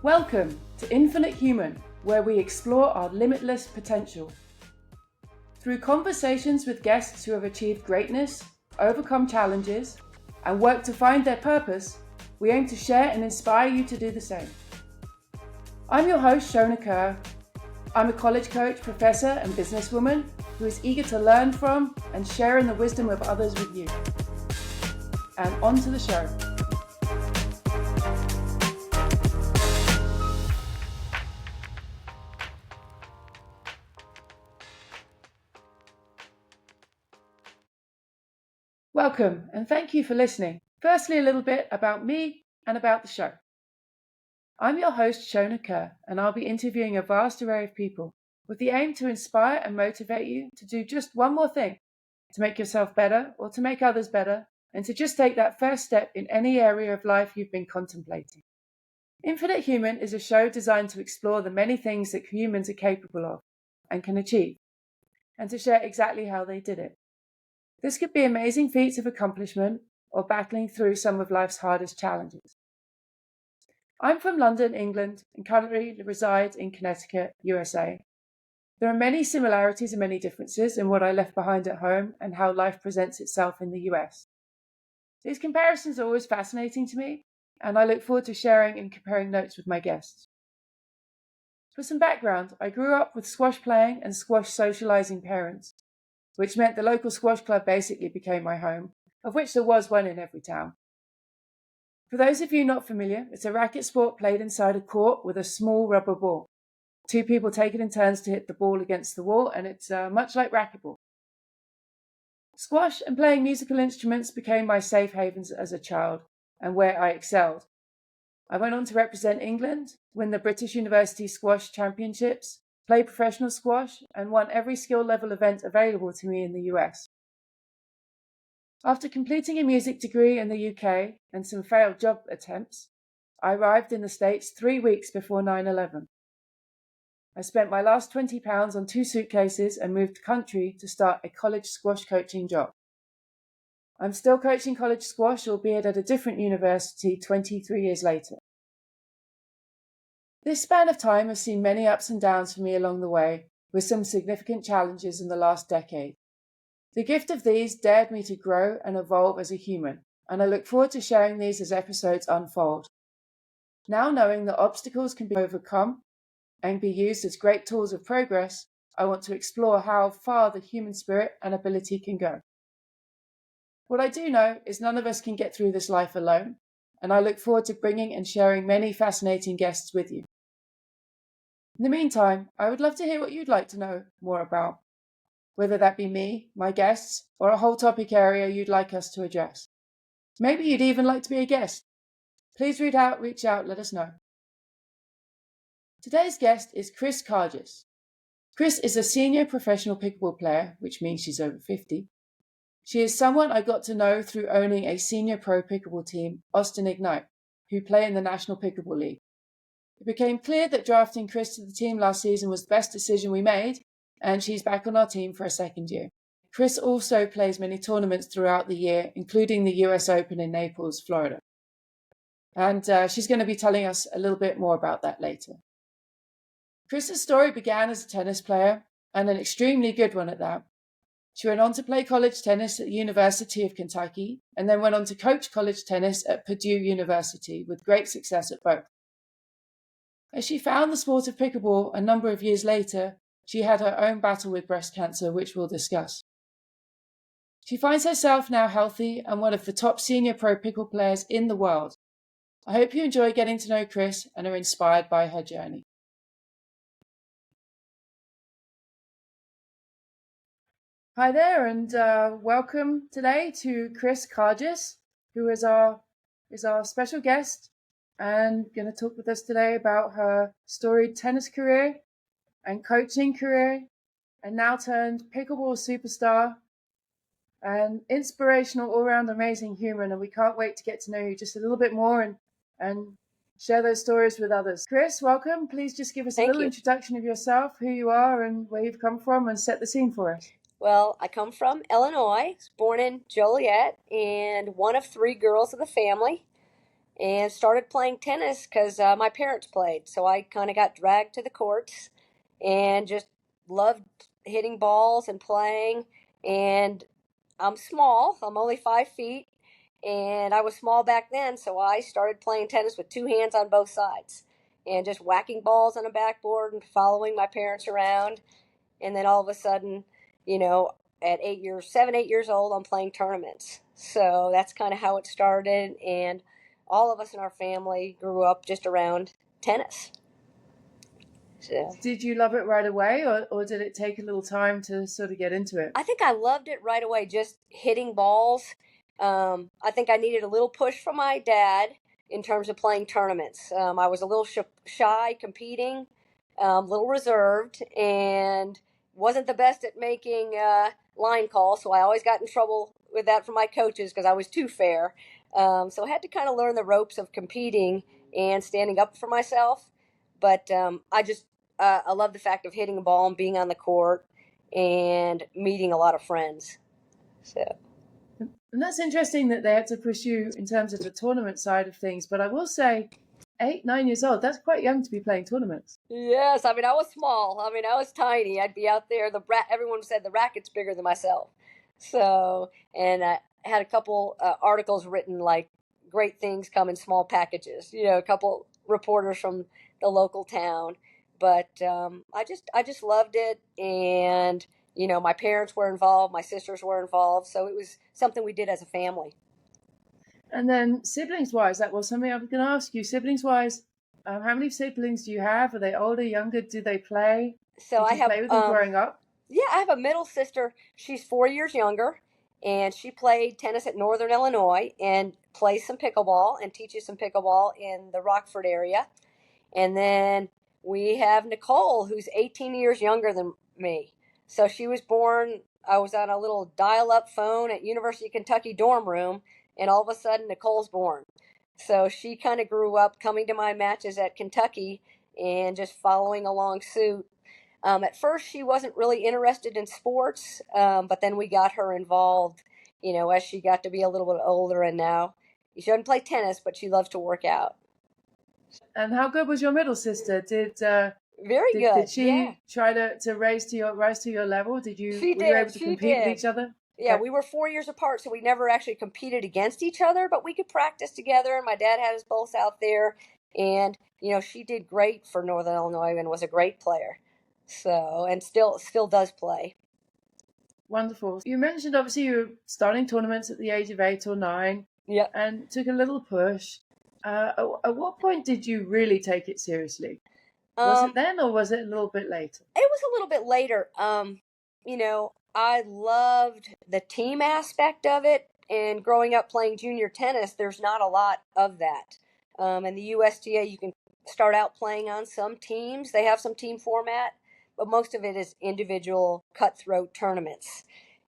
Welcome to Infinite Human, where we explore our limitless potential. Through conversations with guests who have achieved greatness, overcome challenges, and worked to find their purpose, we aim to share and inspire you to do the same. I'm your host, Shona Kerr. I'm a college coach, professor, and businesswoman who is eager to learn from and share in the wisdom of others with you. And on to the show. Welcome, and thank you for listening. Firstly, a little bit about me and about the show. I'm your host, Shona Kerr, and I'll be interviewing a vast array of people with the aim to inspire and motivate you to do just one more thing, to make yourself better or to make others better, and to just take that first step in any area of life you've been contemplating. Infinite Human is a show designed to explore the many things that humans are capable of and can achieve, and to share exactly how they did it. This could be amazing feats of accomplishment or battling through some of life's hardest challenges. I'm from London, England, and currently reside in Connecticut, USA. There are many similarities and many differences in what I left behind at home and how life presents itself in the US. These comparisons are always fascinating to me, and I look forward to sharing and comparing notes with my guests. For some background, I grew up with squash playing and squash socializing parents, which meant the local squash club basically became my home, of which there was one in every town. For those of you not familiar, it's a racket sport played inside a court with a small rubber ball. Two people take it in turns to hit the ball against the wall, and it's much like racquetball. Squash and playing musical instruments became my safe havens as a child, and where I excelled. I went on to represent England, win the British University Squash Championships, play professional squash, and won every skill level event available to me in the US. After completing a music degree in the UK and some failed job attempts, I arrived in the States 3 weeks before 9/11. I spent my last £20 on 2 suitcases and moved country to start a college squash coaching job. I'm still coaching college squash, albeit at a different university 23 years later. This span of time has seen many ups and downs for me along the way, with some significant challenges in the last decade. The gift of these dared me to grow and evolve as a human, and I look forward to sharing these as episodes unfold. Now knowing that obstacles can be overcome and be used as great tools of progress, I want to explore how far the human spirit and ability can go. What I do know is none of us can get through this life alone, and I look forward to bringing and sharing many fascinating guests with you. In the meantime, I would love to hear what you'd like to know more about, whether that be me, my guests, or a whole topic area you'd like us to address. Maybe you'd even like to be a guest. Please reach out, let us know. Today's guest is Chris Karges. Chris is a senior professional pickleball player, which means she's over 50. She is someone I got to know through owning a senior pro pickleball team, Austin Ignite, who play in the National Pickleball League. It became clear that drafting Chris to the team last season was the best decision we made, and she's back on our team for a second year. Chris also plays many tournaments throughout the year, including the US Open in Naples, Florida. And she's going to be telling us a little bit more about that later. Chris's story began as a tennis player, and an extremely good one at that. She went on to play college tennis at the University of Kentucky, and then went on to coach college tennis at Purdue University with great success at both. As she found the sport of pickleball a number of years later, she had her own battle with breast cancer, which we'll discuss. She finds herself now healthy and one of the top senior pro pickle players in the world. I hope you enjoy getting to know Chris and are inspired by her journey. Hi there, and welcome today to Chris Karges, who is our special guest and going to talk with us today about her storied tennis career and coaching career, and now turned pickleball superstar and inspirational, all-round amazing human. And we can't wait to get to know you just a little bit more and share those stories with others. Chris, welcome. Please just give us a little introduction of yourself, who you are and where you've come from, and set the scene for us. Well, I come from Illinois, born in Joliet, and one of 3 girls of the family. and started playing tennis because my parents played. So I kind of got dragged to the courts and just loved hitting balls and playing. And I'm small, I'm only 5 feet, and I was small back then. So I started playing tennis with two hands on both sides and just whacking balls on a backboard and following my parents around. And then all of a sudden, you know, at 8 years, 7, 8 years old, I'm playing tournaments. So that's kind of how it started. And all of us in our family grew up just around tennis. So Did you love it right away, or did it take a little time to sort of get into it? I think I loved it right away, just hitting balls. I think I needed a little push from my dad in terms of playing tournaments. I was a little shy competing, a little reserved, and wasn't the best at making line calls. So I always got in trouble with that from my coaches because I was too fair. So I had to kind of learn the ropes of competing and standing up for myself. But I love the fact of hitting a ball and being on the court and meeting a lot of friends. So And that's interesting that they had to push you in terms of the tournament side of things. But I will say, 8, 9 years old, that's quite young to be playing tournaments. yes, I mean I was small. I mean I was tiny. I'd be out there. Everyone said the racket's bigger than myself. So and I had a couple articles written like great things come in small packages. You know, a couple reporters from the local town. But I just loved it, and my parents were involved, my sisters were involved, so it was something we did as a family. And then siblings wise, that was something I was going to ask you. Siblings wise, how many siblings do you have? Are they older, younger? Do they play? So Did I you have play with them growing up? yeah, I have a middle sister. She's 4 years younger, and she played tennis at Northern Illinois and plays some pickleball and teaches some pickleball in the Rockford area. And then we have Nicole, who's 18 years younger than me. So she was born, I was on a little dial up phone at University of Kentucky dorm room, and all of a sudden Nicole's born. So she kind of grew up coming to my matches at Kentucky and just following along suit. At first, she wasn't really interested in sports, but then we got her involved, as she got to be a little bit older. And now she doesn't play tennis, but she loves to work out. And how good was your middle sister? Did Very good. Yeah. she try to rise to your level? She Were you able did. to She compete with did. each other? Yeah, Okay. we were 4 years apart, so we never actually competed against each other, but we could practice together. And my dad had us both out there, and she did great for Northern Illinois and was a great player. So, and still does play. Wonderful. You mentioned obviously you were starting tournaments at the age of 8 or 9 Yep. and took a little push. At what point did you really take it seriously? Was it Um, then or was it a little bit later? It was a little bit later. I loved the team aspect of it, and growing up playing junior tennis, there's not a lot of that. And the USTA, you can start out playing on some teams. They have some team format, but most of it is individual cutthroat tournaments.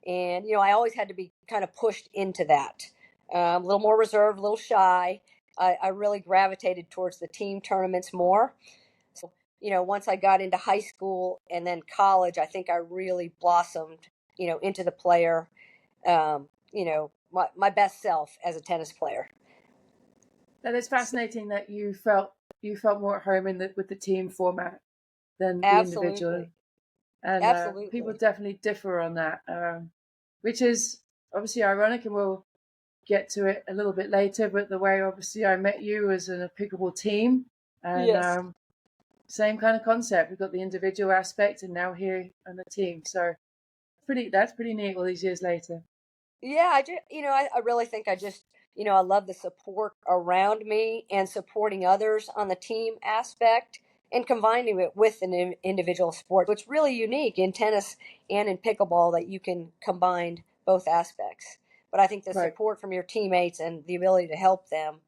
And I always had to be kind of pushed into that. A little more reserved, a little shy. I really gravitated towards the team tournaments more. Once I got into high school and then college, I think I really blossomed, into the player, my best self as a tennis player. That is fascinating that you felt more at home with the team format than the individual, Absolutely. and people Absolutely. definitely differ on that, which is obviously ironic, and we'll get to it a little bit later. But the way obviously I met you was in a pickleball team, and Yes. same kind of concept. We've got the individual aspect, and now here on the team. So that's pretty neat. All these years later. Yeah, I really think I love the support around me and supporting others on the team aspect and combining it with an individual sport. It's really unique in tennis and in pickleball that you can combine both aspects. But I think the Right, support from your teammates and the ability to help them,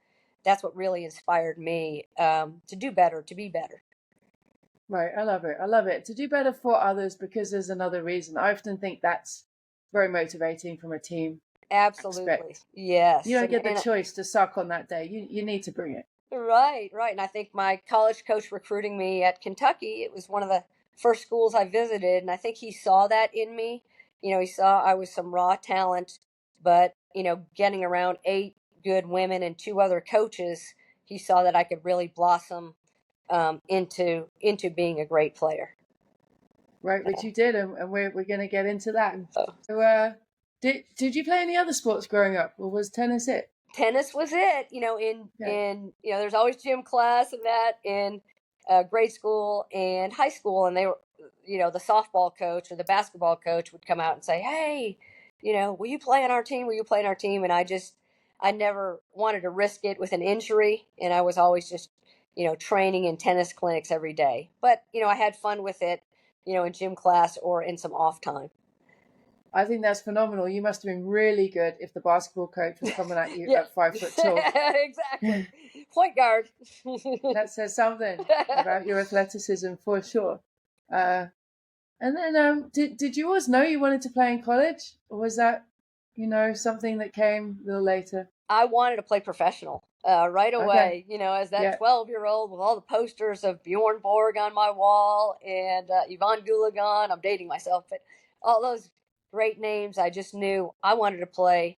that's what really inspired me to do better, to be better. right. I love it. I love it. To do better for others because there's another reason. I often think that's very motivating from a team Absolutely. aspect. You Yes. don't And, get the and choice to suck on that day. You need to bring it. Right, right. And I think my college coach recruiting me at Kentucky, it was one of the first schools I visited. And I think he saw that in me. He saw I was some raw talent, but, getting around 8 good women and 2 other coaches, he saw that I could really blossom into being a great player. Right, which you did, and we're going to get into that. So, Did you play any other sports growing up, or was tennis it? tennis was it. In there's always gym class and that in grade school and high school, and they were, the softball coach or the basketball coach would come out and say, "Hey, will you play on our team? Will you play on our team?" And I never wanted to risk it with an injury, and I was always just, training in tennis clinics every day. But I had fun with it, in gym class or in some off time. I think that's phenomenal. You must have been really good if the basketball coach was coming at you Yeah. at 5 foot tall. Exactly. Point guard. That says something about your athleticism for sure. And then, did you always know you wanted to play in college, or was that, something that came a little later? I wanted to play professional right away. Okay. As that Yeah. 12-year-old with all the posters of Bjorn Borg on my wall and Yvonne Goolagong. I'm dating myself, but all those great names. I just knew I wanted to play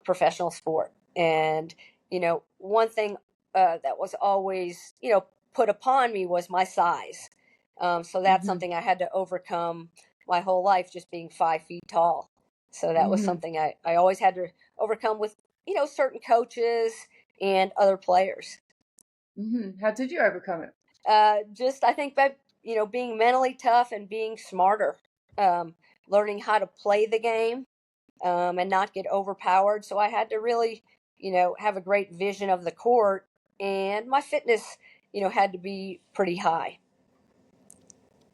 professional sport. And one thing that was always put upon me was my size. So that's something I had to overcome my whole life, just being 5 feet tall. So that was something I always had to overcome with certain coaches and other players. How did you overcome it? Just I think by being mentally tough and being smarter, learning how to play the game, and not get overpowered. So I had to really have a great vision of the court, and my fitness had to be pretty high.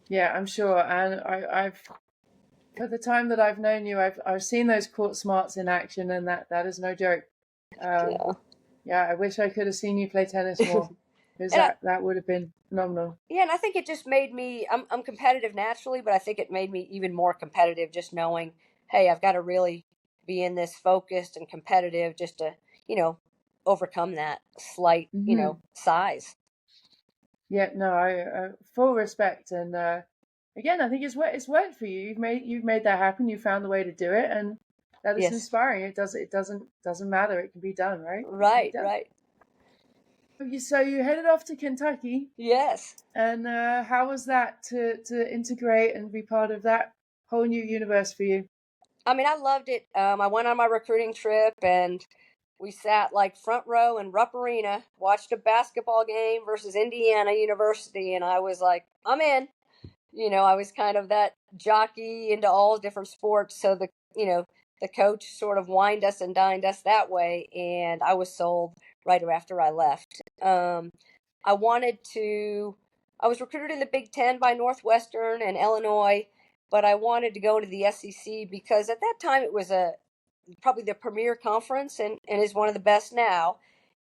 Yeah, I'm sure. And I've for the time that I've known you, I've seen those court smarts in action, and that is no joke. Yeah, I wish I could have seen you play tennis more, because that would have been phenomenal. Yeah, and I think it just made me. I'm competitive naturally, but I think it made me even more competitive just knowing, hey, I've got to really be in this focused and competitive just to overcome that slight size. Yeah, no, I full respect, and again, I think it's worked for you. You've made that happen. You found the way to do it, and that is Yes. inspiring. It doesn't matter. It can be done, right? Right, right. So you headed off to Kentucky. Yes. And how was that to integrate and be part of that whole new universe for you? I mean, I loved it. I went on my recruiting trip, and we sat like front row in Rupp Arena, watched a basketball game versus Indiana University, and I was like, I'm in. I was kind of that jockey into all different sports. So the coach sort of wined us and dined us that way. And I was sold right after I left. I was recruited in the Big Ten by Northwestern and Illinois, but I wanted to go to the SEC because at that time it was probably the premier conference and is one of the best now.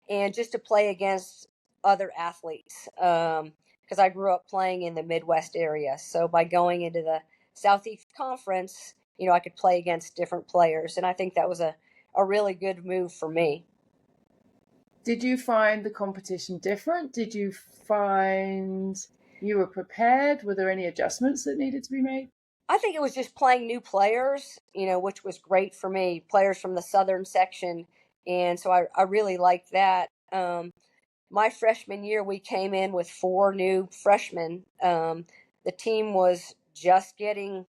And just to play against other athletes. Because I grew up playing in the Midwest area. So by going into the Southeast Conference, I could play against different players. And I think that was a really good move for me. Did you find the competition different? Did you find you were prepared? Were there any adjustments that needed to be made? I think it was just playing new players, which was great for me, players from the Southern section. And so I really liked that. My freshman year, we came in with 4 new freshmen. The team was just getting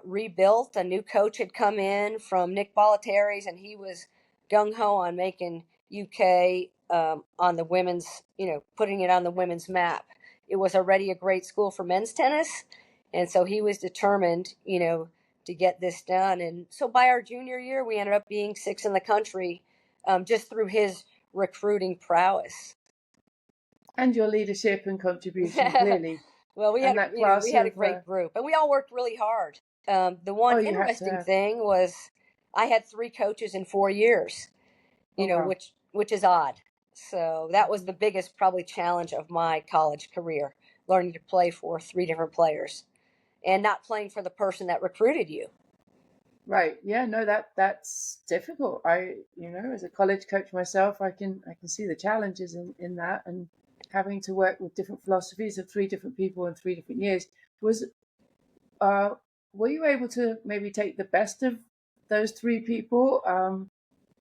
rebuilt. A new coach had come in from Nick Bollettieri's, and he was gung-ho on making UK on the women's, putting it on the women's map. It was already a great school for men's tennis, and so he was determined, to get this done. And so by our junior year, we ended up being 6th in the country just through his recruiting prowess. And your leadership and contribution, clearly. Well, we had a great group, and we all worked really hard. The one interesting thing was I had 3 coaches in 4 years, which is odd. So that was the biggest probably challenge of my college career, learning to play for 3 different players and not playing for the person that recruited you. Right. Yeah, no, that's difficult. As a college coach myself, I can see the challenges in that, and having to work with different philosophies of 3 different people in 3 different years. Were you able to maybe take the best of those 3 people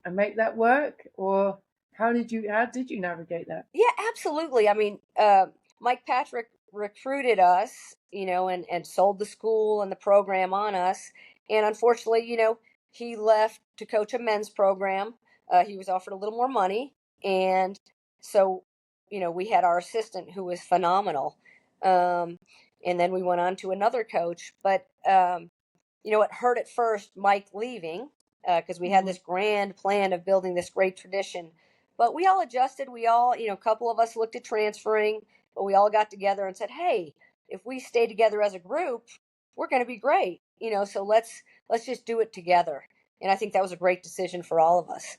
and make that work, or how did you navigate that? Yeah, absolutely. I mean, Mike Patrick recruited us, and sold the school and the program on us. And unfortunately, he left to coach a men's program. He was offered a little more money. And so, we had our assistant who was phenomenal. And then we went on to another coach. But it hurt at first, Mike leaving, because we had Mm. this grand plan of building this great tradition. But we all adjusted. We all, a couple of us looked at transferring, but we all got together and said, "Hey, if we stay together as a group, we're going to be great. So let's just do it together." And I think that was a great decision for all of us.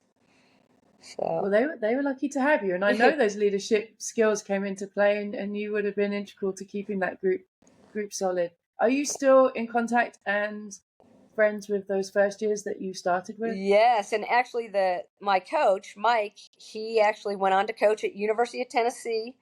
Well, So they were lucky to have you, and I know those leadership skills came into play, and you would have been integral to keeping that group solid. Are you still in contact and friends with those first years that you started with? yes, and actually my coach Mike, he actually went on to coach at University of Tennessee,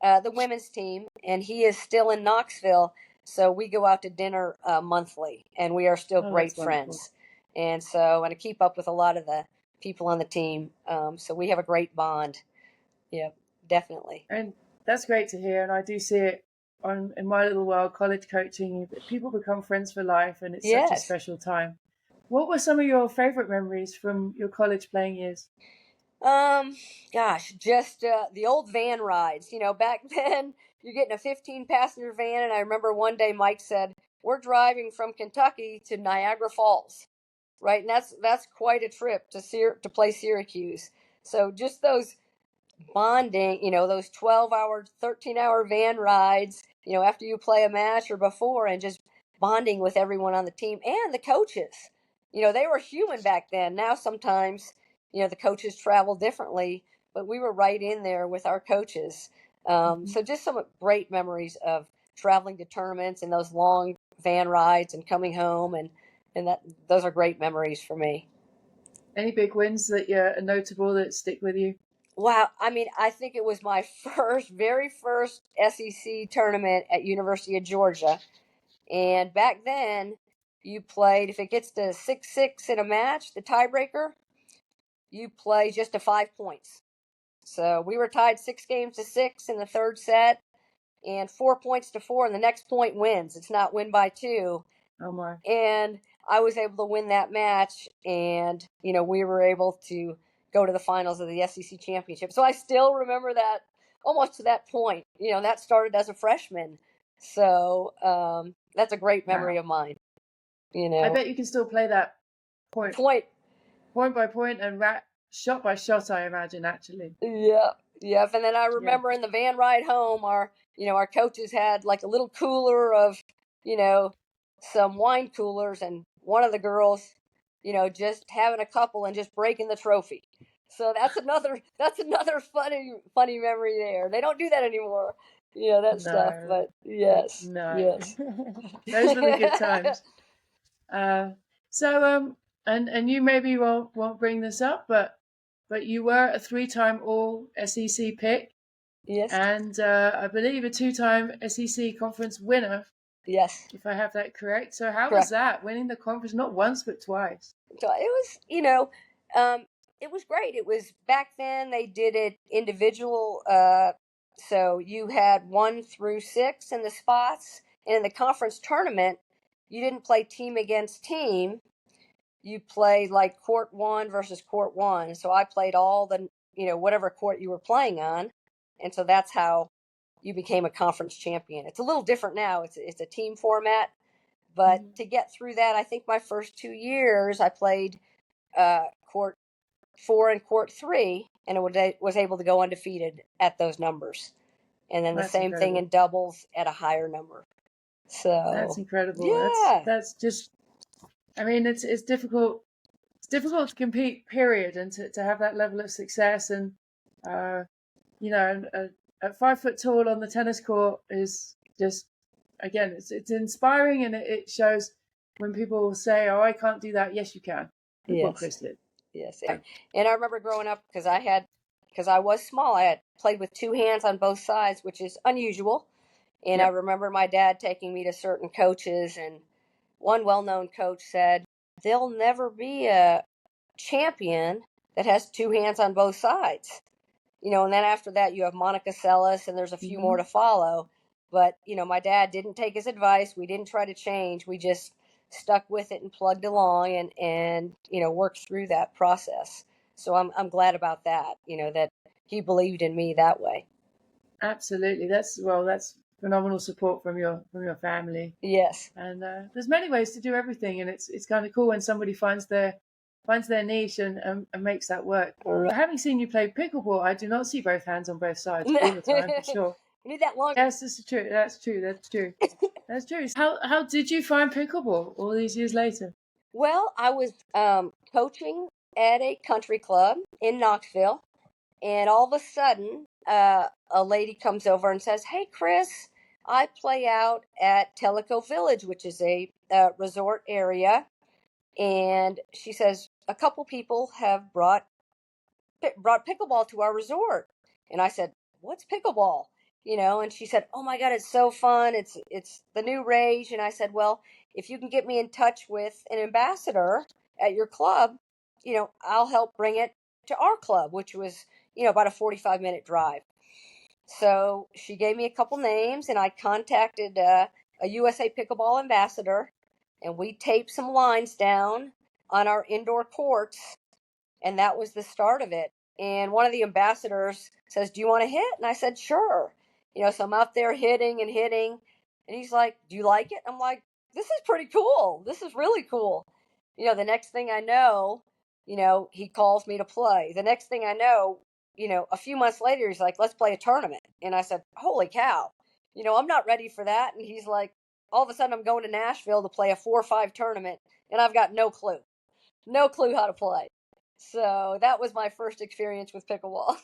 the women's team, and he is still in Knoxville. So we go out to dinner monthly, and we are still Oh, great that's wonderful. friends. And I keep up with a lot of the people on the team. So we have a great bond. Yeah, definitely. And that's great to hear. And I do see it in my little world, college coaching. People become friends for life, and it's such a Yes. special time. What were some of your favorite memories from your college playing years? Um, Gosh, just the old van rides. Back then you're getting a 15 passenger van, and I remember one day Mike said, "We're driving from Kentucky to Niagara Falls." Right, and that's quite a trip to play Syracuse. So just those bonding, those 12-hour, 13-hour van rides, after you play a match or before, and just bonding with everyone on the team and the coaches. They were human back then. Now sometimes, the coaches travel differently, but we were right in there with our coaches. Mhm. So just some great memories of traveling to tournaments and those long van rides and coming home, and that those are great memories for me. Any big wins that are notable that stick with you? Wow, I mean, I think it was my very first SEC tournament at University of Georgia, and back then, you played if it gets to 6-6 in a match, the tiebreaker, you play just to 5 points. So we were tied 6 games to 6 in the third set, and 4 points to four, and the next point wins. It's not win by two, Oh my. and I was able to win that match, and we were able to go to the finals of the SEC championship. So I still remember that almost to that point. That started as a freshman, so that's a great memory Wow. of mine. I bet you can still play that point Point. point by point and shot by shot, I imagine, actually. Yep, yep. And then I Yeah. remember in the van ride home, our coaches had like a little cooler of, you know, some wine coolers, and one of the girls, just having a couple and just breaking the trophy. So that's another funny memory there. They don't do that anymore, that stuff. No, But yes, no. yes. Those were the good times. Uh, so and you maybe won't bring this up, but you were a three-time All SEC pick, Yes, and I believe a two-time SEC conference winner, yes, if I have that correct. So how was correct. that, winning the conference not once but twice? So it was great. It was back then they did it individual. So you had 1 through 6 in the spots, and in the conference tournament, you didn't play team against team. You played like court one versus court one. So I played all the whatever court you were playing on, and so that's how you became a conference champion. It's a little different now. It's a team format, but Mhm. to get through that, I think my first 2 years I played court four and court three, and it was able to go undefeated at those numbers. And then the That's same thing incredible. in doubles at a higher number. That's So incredible. yeah, That's just. I mean, it's difficult. It's difficult to compete, period, and to have that level of success. And uh, at 5 foot tall on the tennis court is just, again, it's inspiring, and it shows when people say, "Oh, I can't do that." Yes, you can. Look what yes, Chris did. yes. And I remember growing up because I was small. I had played with two hands on both sides, which is unusual. And I Yep. remember my dad taking me to certain coaches, and one well-known coach said, "There'll never be a champion that has two hands on both sides. And then after that you have Monica Seles, and there's a few more to follow. But, my dad didn't take his advice. We didn't try to change. We just stuck with it and plugged along and worked through that process. So I'm glad about that, that he believed in me that way. Absolutely. That's phenomenal support from your family. Yes. And there's many ways to do everything, and it's kind of cool when somebody finds their niche and makes that work. Right. But having seen you play pickleball, I do not see both hands on both sides all the time, for sure. You need that long. Yes, this is true. That's true. That's true. How did you find pickleball all these years later? Well, I was coaching at a country club in Knoxville, and all of a sudden, a lady comes over and says, "Hey, Chris, I play out at Tellico Village, which is a resort area." And she says, "A couple people have brought pickleball to our resort." And I said, "What's pickleball?" And she said, "Oh my God, it's so fun. It's the new rage." And I said, "Well, if you can get me in touch with an ambassador at your club, I'll help bring it to our club," which was, about a 45-minute drive. So she gave me a couple names, and I contacted a USA Pickleball ambassador, and we taped some lines down on our indoor courts, and that was the start of it. And one of the ambassadors says, "Do you want to hit?" And I said, "Sure." So I'm out there hitting, and he's like, "Do you like it?" I'm like, "This is pretty cool. This is really cool." The next thing I know, he calls me to play. The next thing I know, a few months later, he's like, "Let's play a tournament." And I said, "Holy cow. I'm not ready for that." And he's like, all of a sudden I'm going to Nashville to play a 4-5 tournament, and I've got no clue how to play. So that was my first experience with pickleball.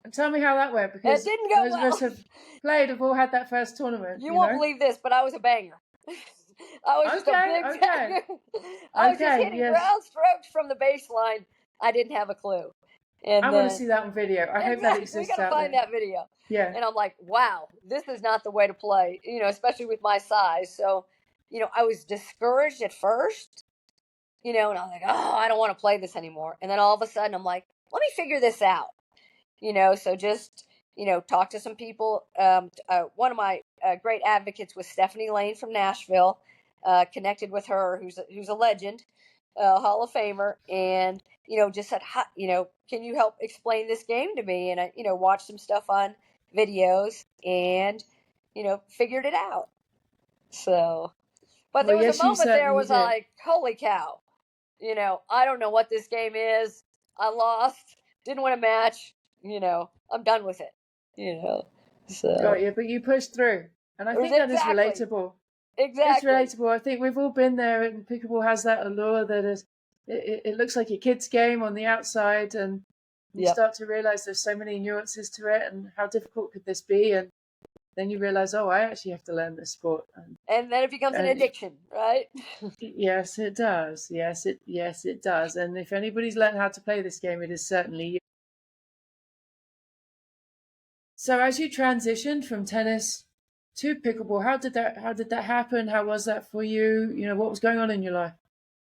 And tell me how that went, because It didn't go those well. of us have played have all had that first tournament. You won't believe this, but I was a banger. I was just a big banger. I was just hitting ground strokes from the baseline. I didn't have a clue. And I want to see that on video. I hope that exists. We got to find that video. Yeah. And I'm like, wow, this is not the way to play, especially with my size. So, I was discouraged at first, and I was like, oh, I don't want to play this anymore. And then all of a sudden I'm like, let me figure this out. So just, talk to some people. One of my great advocates was Stephanie Lane from Nashville. Connected with her, who's a legend, Hall of Famer, and just said, can you help explain this game to me? And I watched some stuff on videos and figured it out. So, but there was a moment there was like, holy cow, I don't know what this game is. I lost, didn't win a match. I'm done with it. So got you, but you pushed through, and I think that is relatable. Exactly. It's relatable. I think we've all been there, and pickleball has that allure that is, it looks like a kid's game on the outside, and you start to realize there's so many nuances to it, and how difficult could this be? And then you realize, oh, I actually have to learn this sport. And then it becomes an addiction, right? Yes, it does. Yes, it does. And if anybody's learned how to play this game, it is certainly you. So as you transitioned from tennis to pickleball, how did that happen? How was that for you? What was going on in your life?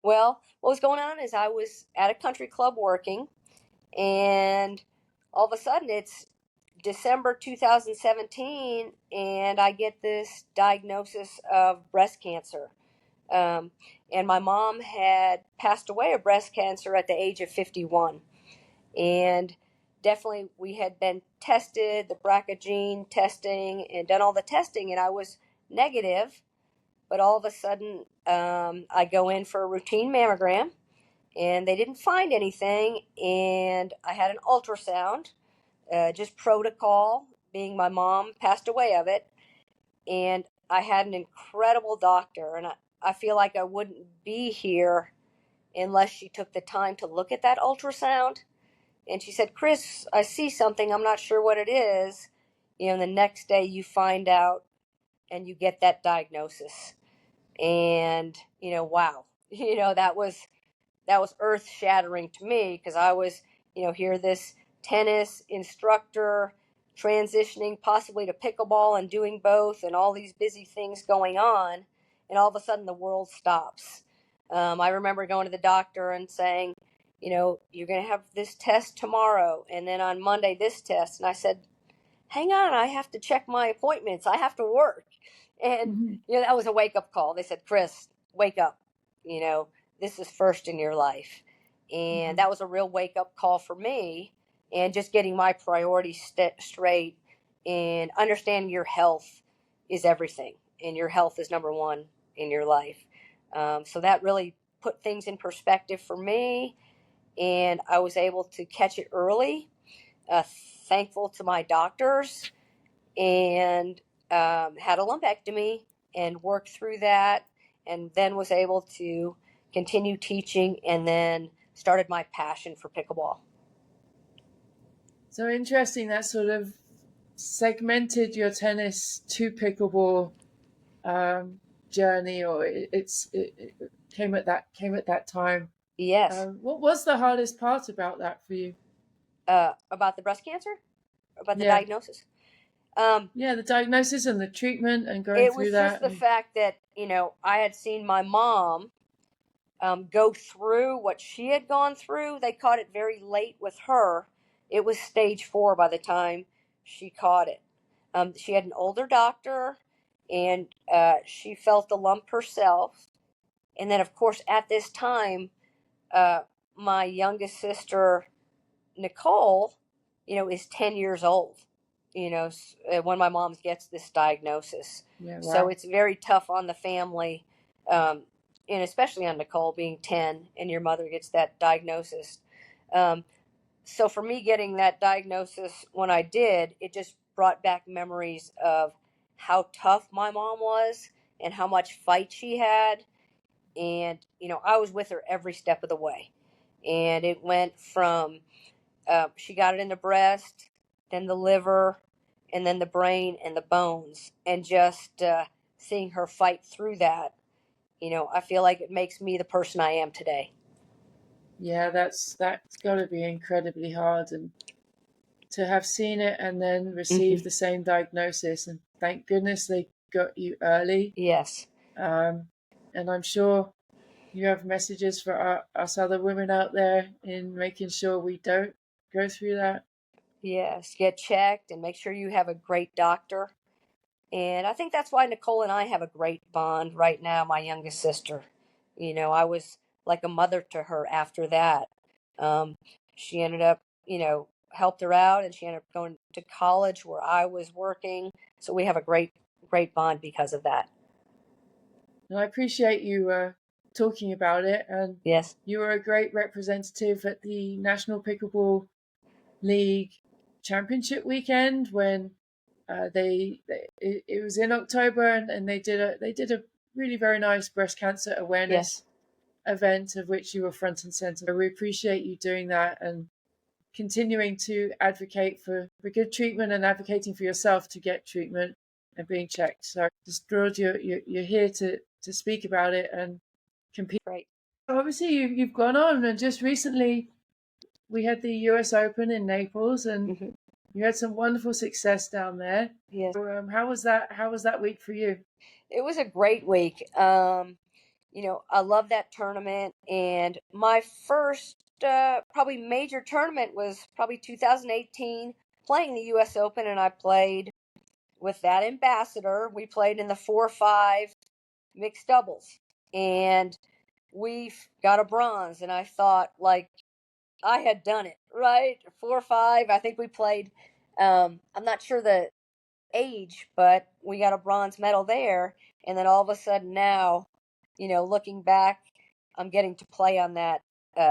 Well, what was going on is I was at a country club working, and all of a sudden it's December 2017, and I get this diagnosis of breast cancer. And my mom had passed away of breast cancer at the age of 51. And definitely we had been tested, the BRCA gene testing, and done all the testing, and I was negative. But all of a sudden, I go in for a routine mammogram, and they didn't find anything, and I had an ultrasound, just protocol, being my mom passed away of it. And I had an incredible doctor, and I feel like I wouldn't be here unless she took the time to look at that ultrasound. And she said, "Chris, I see something. I'm not sure what it is." And the next day you find out and you get that diagnosis. And, wow, that was earth shattering to me, because I was, here this tennis instructor transitioning possibly to pickleball and doing both, and all these busy things going on. And all of a sudden the world stops. I remember going to the doctor and saying, you're going to have this test tomorrow, and then on Monday this test. And I said, hang on, I have to check my appointments. I have to work. And, Mhm. that was a wake up call. They said, Chris, wake up. This is first in your life. And that was a real wake up call for me. And just getting my priorities straight and understanding your health is everything. And your health is number one in your life. So that really put things in perspective for me. And I was able to catch it early. Thankful to my doctors, and had a lumpectomy and worked through that, and then was able to continue teaching, and then started my passion for pickleball. So interesting that sort of segmented your tennis to pickleball journey, or it came at that time. Yes. What was the hardest part about that for you? About the breast cancer, about the Yeah, diagnosis. yeah, the diagnosis and the treatment and going It through was just that. the fact that I had seen my mom go through what she had gone through. They caught it very late with her. It was stage 4 by the time she caught it. She had an older doctor, and she felt the lump herself. And then, of course, at this time, my youngest sister, Nicole, is 10 years old, when my mom gets this diagnosis. Yeah, So wow. it's very tough on the family, and especially on Nicole being 10 and your mother gets that diagnosis. So for me getting that diagnosis when I did, it just brought back memories of how tough my mom was and how much fight she had. And, I was with her every step of the way. And it went from she got it in the breast, then the liver, and then the brain and the bones. And just seeing her fight through that, I feel like it makes me the person I am today. Yeah, that's got to be incredibly hard, and to have seen it and then receive the same diagnosis, and thank goodness they got you early. Yes. Um, and I'm sure you have messages for us other women out there in making sure we don't go through that. Yes. Get checked and make sure you have a great doctor. And I think that's why Nicole and I have a great bond right now, my youngest sister. I was like a mother to her after that. Um, she ended up, helped her out, and she ended up going to college where I was working. So we have a great, great bond because of that. And I appreciate you talking about it. And Yes. you were a great representative at the National Pickleball League Championship weekend when it was in October, and they did a really very nice breast cancer Yes. awareness event of which you were front and center. We appreciate you doing that and continuing to advocate for good treatment and advocating for yourself to get treatment and being checked. So just thrilled you're here to speak about it and compete. Great. Obviously, you've gone on, and just recently we had the US Open in Naples, and you had some wonderful success down there. Yes. So, how was that? How was that week for you? It was a great week. I love that tournament. And my first probably major tournament was probably 2018, playing the U.S. Open, and I played with that ambassador. We played in the 4-5 mixed doubles, and we got a bronze. And I thought, like, I had done it, right? 4-5. I think we played. I'm not sure the age, but we got a bronze medal there. And then all of a sudden now, looking back, I'm getting to play on that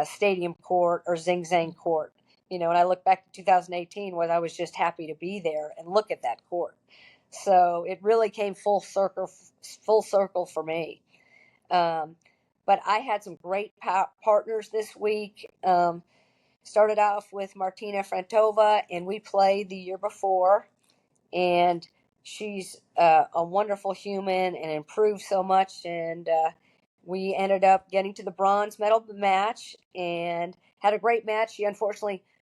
stadium court or Zing Zang court. And I look back to 2018 when I was just happy to be there and look at that court. So it really came full circle for me. But I had some great partners this week. Started off with Martina Frantova, and we played the year before. And she's a wonderful human and improved so much. And we ended up getting to the bronze medal match and had a great match.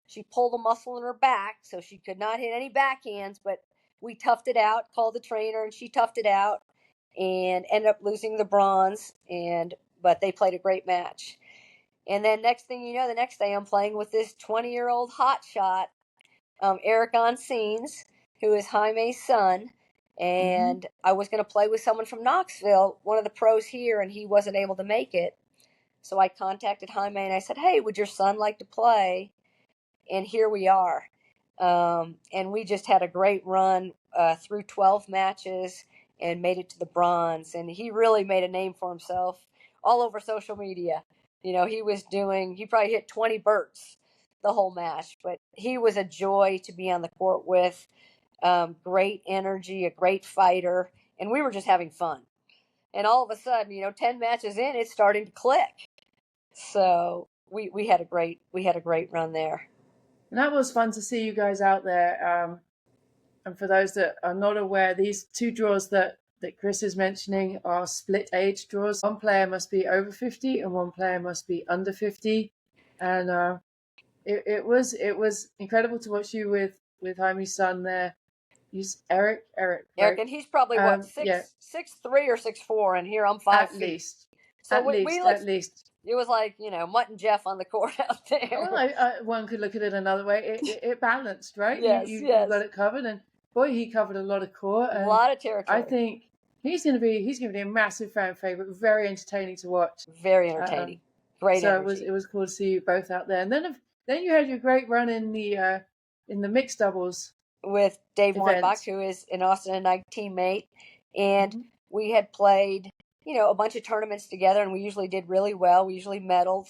She pulled a muscle in her back, so she could not hit any backhands, but we toughed it out, called the trainer, and she toughed it out and ended up losing the bronze. But they played a great match. And then next thing you know, the next day I'm playing with this 20-year-old hotshot, Eric on Scenes, who is Jaime's son. And I was going to play with someone from Knoxville, one of the pros here, and he wasn't able to make it. So I contacted Jaime and I said, hey, would your son like to play? And here we are. And we just had a great run through 12 matches and made it to the bronze. And he really made a name for himself all over social media. He probably hit 20 burts the whole match, but he was a joy to be on the court with. Great energy, a great fighter, and we were just having fun. And all of a sudden, 10 matches in, it's starting to click. So we had a great run there. And that was fun to see you guys out there. And for those that are not aware, these two draws that Chris is mentioning are split age draws. One player must be over 50 and one player must be under 50. And it was incredible to watch you with Jaime's son there. He's Eric, right? And he's probably what 6'3" or 6'4", and here I'm 5 feet. Least. So at least. It was like Mutt and Jeff on the court out there. Well, one could look at it another way. It balanced, right? Yes, you got it covered, and boy, he covered a lot of court, and a lot of territory. I think he's going to be a massive fan favorite. Very entertaining to watch. Very entertaining. Great. So energy. it was cool to see you both out there, and then you had your great run in the mixed doubles with Dave Weinbach, who is an Austin and I teammate, and we had played a bunch of tournaments together, and we usually did really well. We usually medaled.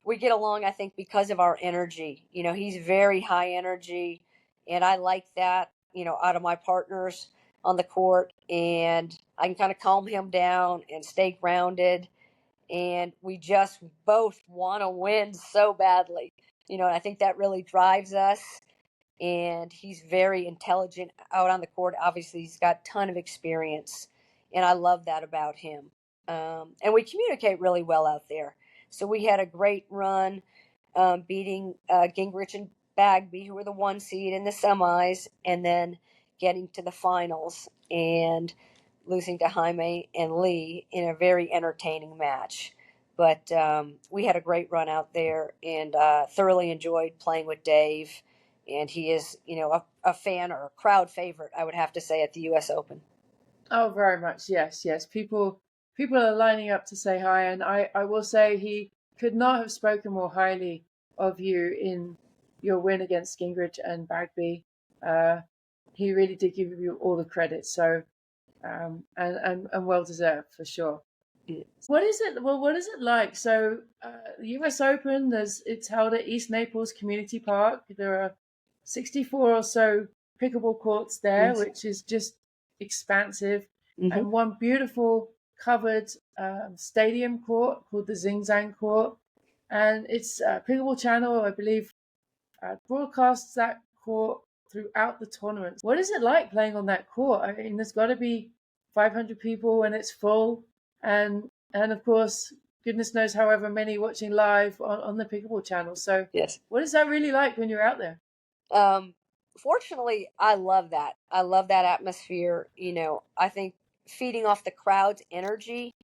We get along, I think, because of our energy. He's very high energy, and I like that, out of my partners on the court, and I can kind of calm him down and stay grounded. And we just both want to win so badly. I think that really drives us. And he's very intelligent out on the court. Obviously, he's got a ton of experience, and I love that about him. And we communicate really well out there. So we had a great run, beating Gingrich and Bagby, who were the 1 seed in the semis, and then getting to the finals and losing to Jaime and Lee in a very entertaining match. But we had a great run out there, and thoroughly enjoyed playing with Dave. And he is, a fan or a crowd favorite, I would have to say, at the U.S. Open. Oh, very much. Yes. People are lining up to say hi. And I will say he could not have spoken more highly of you in your win against Gingrich and Bagby. He really did give you all the credit. So, and well deserved for sure. What is it? Well, what is it like? So, the U.S. Open, it's held at East Naples Community Park. There are 64 or so pickleball courts there, which is just expansive, and one beautiful covered stadium court called the Zing Zang Court, and it's Pickleball Channel, I believe, broadcasts that court throughout the tournament. What is it like playing on that court? I mean, there's got to be 500 people when it's full, and of course, goodness knows however many watching live on the Pickleball Channel. So, yes, what is that really like when you're out there? Fortunately, I love that. I love that atmosphere. I think feeding off the crowd's energy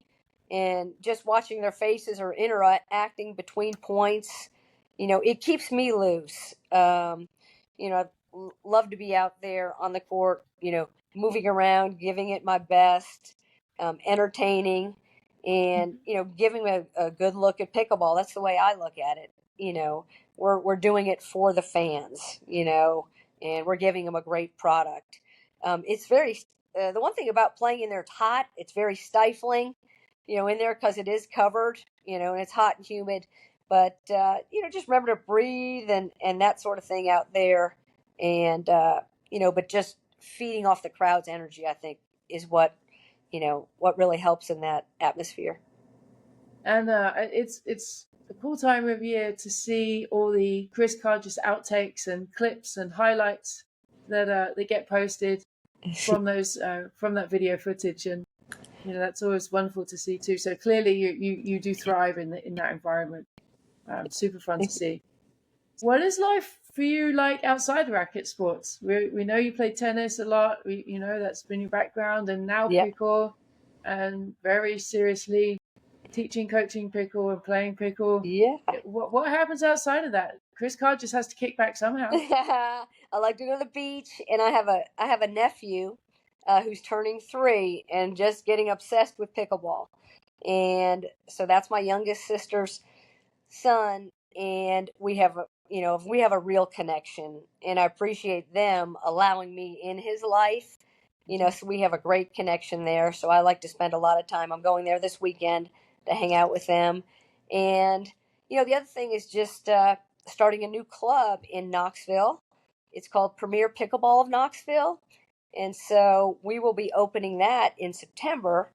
and just watching their faces or interacting between points, it keeps me loose. I'd love to be out there on the court, moving around, giving it my best, entertaining, and, giving a good look at pickleball. That's the way I look at it. We're doing it for the fans, and we're giving them a great product. It's very, the one thing about playing in there, it's hot. It's very stifling, in there because it is covered, and it's hot and humid. But, just remember to breathe and that sort of thing out there. And, but just feeding off the crowd's energy, I think, is what really helps in that atmosphere. And it's a cool time of year to see all the Chris Karges outtakes and clips and highlights that get posted from that video footage, and that's always wonderful to see too. So clearly you do thrive in that environment. Super fun to see. What is life for you like outside racket sports? We know you play tennis a lot. That's been your background, and now pickle, and very seriously teaching, coaching pickle and playing pickle. Yeah. What happens outside of that? Chris Karges has to kick back somehow. I like to go to the beach, and I have a nephew who's turning 3 and just getting obsessed with pickleball, and so that's my youngest sister's son, and we have a real connection, and I appreciate them allowing me in his life. So we have a great connection there. So I like to spend a lot of time. I'm going there this weekend to hang out with them, and the other thing is just starting a new club in Knoxville. It's called Premier Pickleball of Knoxville, and so we will be opening that in September.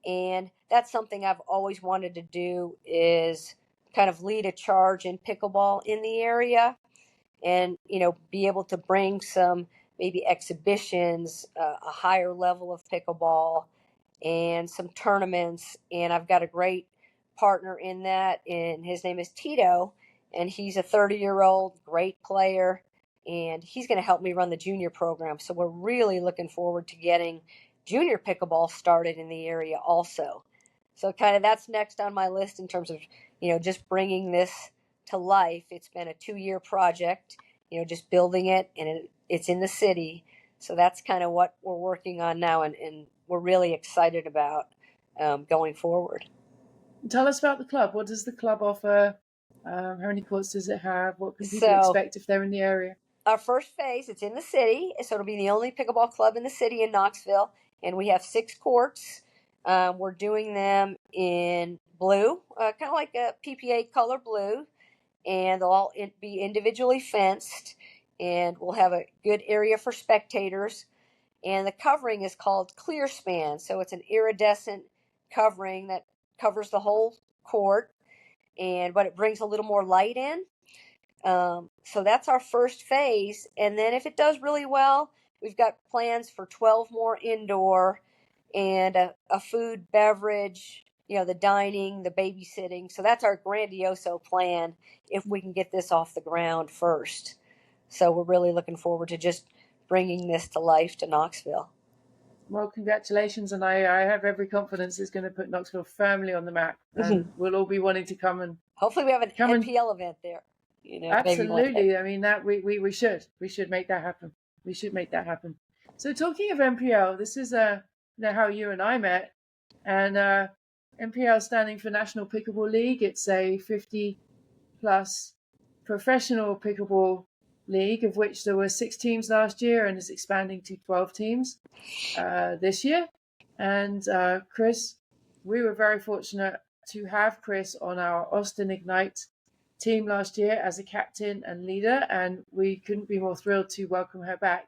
And that's something I've always wanted to do, is kind of lead a charge in pickleball in the area, and be able to bring some maybe exhibitions, a higher level of pickleball, and some tournaments. And I've got a great partner in that, and his name is Tito, and he's a 30-year-old great player, and he's going to help me run the junior program. So we're really looking forward to getting junior pickleball started in the area also. So kind of that's next on my list in terms of just bringing this to life. It's been a 2-year project, just building it, and it's in the city. So that's kind of what we're working on now, and we're really excited about going forward. Tell us about the club. What does the club offer? How many courts does it have? What can people So expect if they're in the area? our first phase, it's in the city, so it'll be the only pickleball club in the city in Knoxville, and we have 6 courts. We're doing them in blue, kind of like a PPA color blue, and they'll all be individually fenced, and we'll have a good area for spectators. And the covering is called Clear Span, so it's an iridescent covering that covers the whole court, but it brings a little more light in. So that's our first phase, and then if it does really well, we've got plans for 12 more indoor, and a food, beverage, the dining, the babysitting. So that's our grandioso plan if we can get this off the ground first. So we're really looking forward to just bringing this to life to Knoxville. Well, congratulations, and I have every confidence it's going to put Knoxville firmly on the map, and we'll all be wanting to come and hopefully we have an NPL event there. Absolutely. I mean, that we should make that happen. We should make that happen. So talking of NPL, this is how you and I met, and NPL standing for National Pickleball League. It's a 50 plus professional pickleball league, of which there were 6 teams last year, and is expanding to 12 teams this year. And Chris, we were very fortunate to have Chris on our Austin Ignite team last year as a captain and leader, and we couldn't be more thrilled to welcome her back.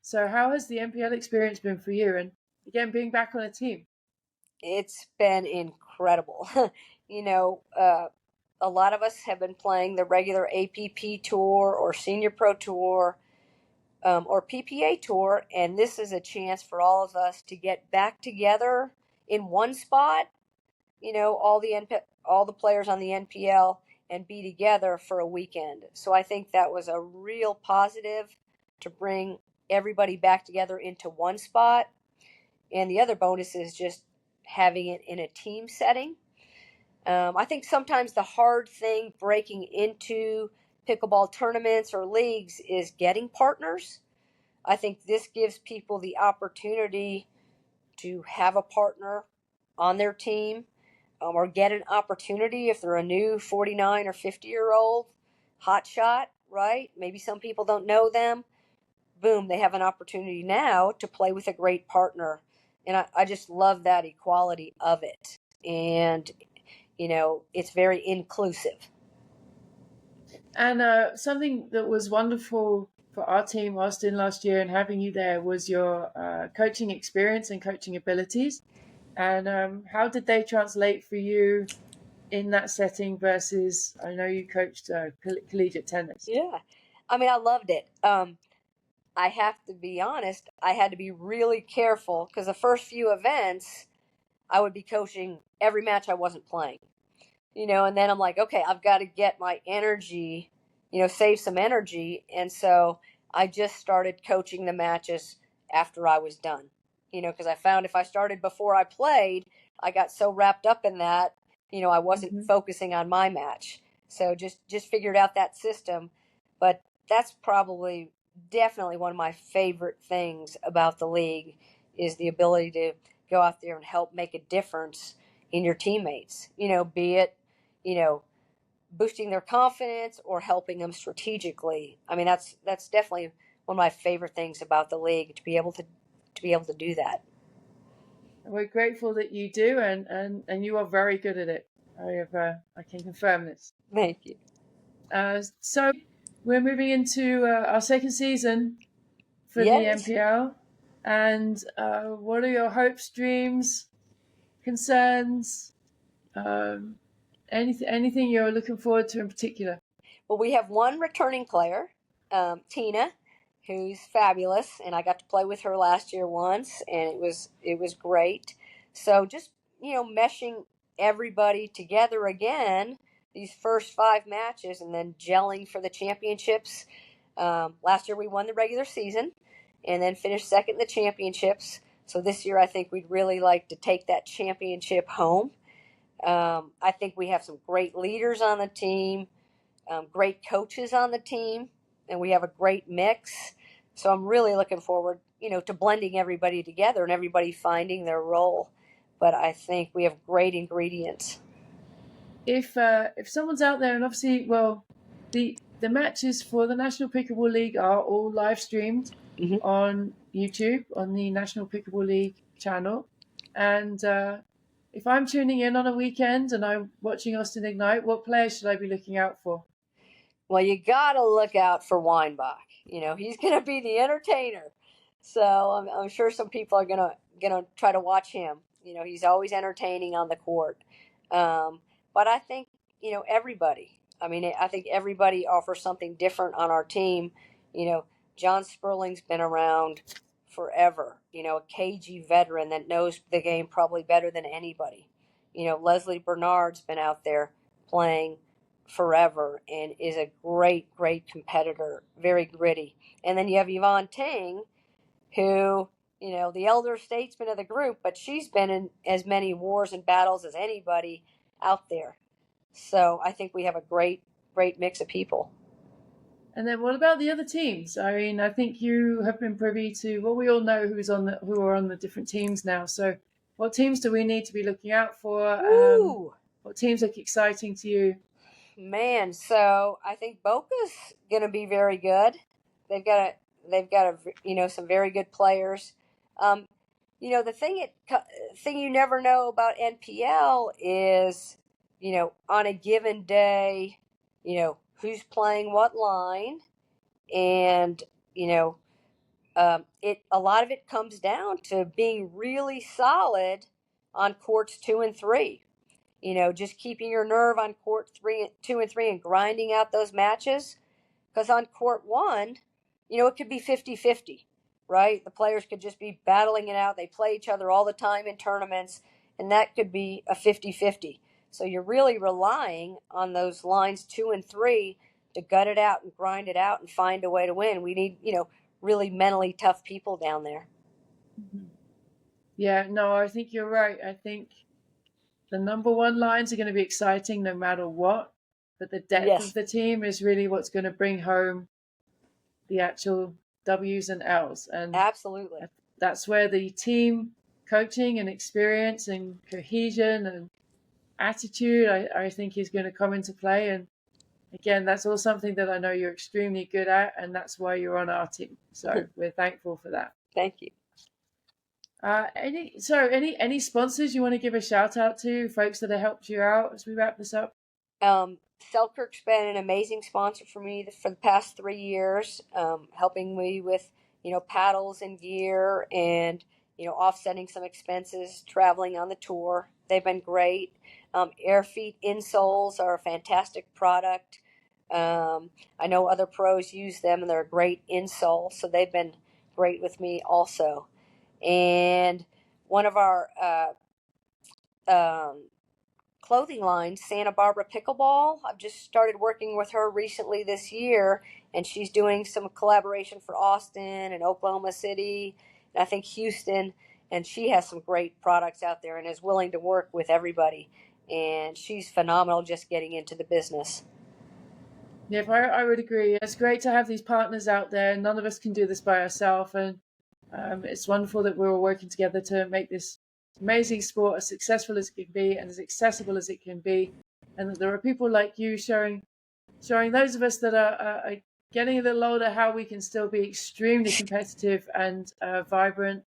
So how has the NPL experience been for you, and again being back on a team? It's been incredible. A lot of us have been playing the regular APP tour or senior pro tour, or PPA tour, and this is a chance for all of us to get back together in one spot, all the players on the NPL, and be together for a weekend. So I think that was a real positive to bring everybody back together into one spot. And the other bonus is just having it in a team setting. I think sometimes the hard thing breaking into pickleball tournaments or leagues is getting partners. I think this gives people the opportunity to have a partner on their team, or get an opportunity if they're a new 49 or 50-year-old hot shot, right? Maybe some people don't know them. Boom, they have an opportunity now to play with a great partner. And I just love that equality of it. And, it's very inclusive. And something that was wonderful for our team, Austin, last year, and having you there was your coaching experience and coaching abilities. And how did they translate for you in that setting versus, I know you coached collegiate tennis? Yeah. I mean, I loved it. I have to be honest, I had to be really careful because the first few events, I would be coaching every match I wasn't playing. And then I'm like, okay, I've got to get my energy, save some energy. And so I just started coaching the matches after I was done, because I found if I started before I played, I got so wrapped up in that, I wasn't Hmm. focusing on my match. So just figured out that system. But that's probably definitely one of my favorite things about the league is the ability to go out there and help make a difference in your teammates. Be it, you know, boosting their confidence or helping them strategically. I mean, that's definitely one of my favorite things about the league to be able to do that. We're grateful that you do, and you are very good at it. I can confirm this. Thank you. So we're moving into our second season for the Yes. MPL. And what are your hopes, dreams, concerns? Um, anything you're looking forward to in particular? Well, we have one returning player, Tina, who's fabulous, and I got to play with her last year once, and it was great. So just meshing everybody together again these first 5 matches, and then gelling for the championships. Last year we won the regular season, and then finished second in the championships. So this year I think we'd really like to take that championship home. I think we have some great leaders on the team, great coaches on the team, and we have a great mix. So I'm really looking forward, to blending everybody together and everybody finding their role. But I think we have great ingredients. If someone's out there, and obviously, well, the matches for the National Pickleball League are all live streamed Mm-hmm. on YouTube on the National Pickleball League channel, and if I'm tuning in on a weekend and I'm watching Austin Ignite, what players should I be looking out for? Well, you got to look out for Weinbach. He's going to be the entertainer. So I'm sure some people are going to try to watch him. He's always entertaining on the court. But I think everybody. I mean, I think everybody offers something different on our team. John Sperling's been around forever. A cagey veteran that knows the game probably better than anybody. Leslie Bernard's been out there playing forever and is a great, great competitor, very gritty. And then you have Yvonne Tang, who, the elder statesman of the group, but she's been in as many wars and battles as anybody out there. So I think we have a great, great mix of people. And then what about the other teams? I mean, I think you have been privy to, well, we all know who are on the different teams now. So what teams do we need to be looking out for? Woo! What teams look exciting to you? Man, so I think Boca's going to be very good. They've got some very good players. Um, the thing you never know about NPL is, on a given day, who's playing what line, and it a lot of it comes down to being really solid on courts 2 and 3. Just keeping your nerve on court 2 and 3 and grinding out those matches. Because on court 1, it could be 50-50, right? The players could just be battling it out. They play each other all the time in tournaments, and that could be a 50-50. So you're really relying on those lines 2 and 3 to gut it out and grind it out and find a way to win. We need, really mentally tough people down there. Mm-hmm. Yeah, no, I think you're right. I think the number one lines are going to be exciting no matter what, but the depth of Yes, the team is really what's going to bring home the actual W's and L's. And absolutely. that's where the team coaching and experience and cohesion and attitude, I think, is going to come into play. And again, that's all something that I know you're extremely good at, and that's why you're on our team. So we're thankful for that. Thank you. Any sponsors you want to give a shout out to, folks that have helped you out as we wrap this up? Selkirk's been an amazing sponsor for me for the past 3 years, helping me with, paddles and gear and, offsetting some expenses traveling on the tour. They've been great. Airfeet insoles are a fantastic product. I know other pros use them and they're a great insole, so they've been great with me also. And one of our clothing line, Santa Barbara Pickleball. I've just started working with her recently this year, and she's doing some collaboration for Austin and Oklahoma City, and I think Houston. And she has some great products out there and is willing to work with everybody. and she's phenomenal just getting into the business. Yeah, I would agree. It's great to have these partners out there. None of us can do this by ourselves, and it's wonderful that we're all working together to make this amazing sport as successful as it can be and as accessible as it can be, and that there are people like you showing those of us that are getting a little older how we can still be extremely competitive and vibrant.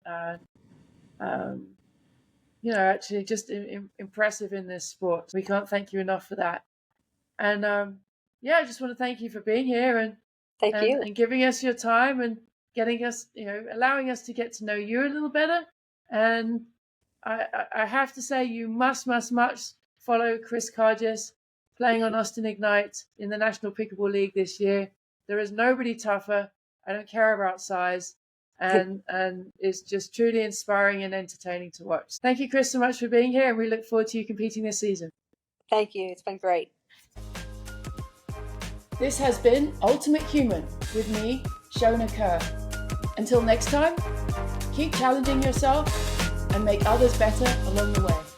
Actually just impressive in this sport. We can't thank you enough for that. And I just want to thank you for being here and giving us your time and getting us, allowing us to get to know you a little better. And I have to say, you must follow Chris Karges playing on Austin Ignite in the National Pickleball League this year. There is nobody tougher. I don't care about size. And it's just truly inspiring and entertaining to watch. Thank you, Chris, so much for being here, and we look forward to you competing this season. Thank you. It's been great. This has been Ultimate Human with me, Shona Kerr. Until next time, keep challenging yourself and make others better along the way.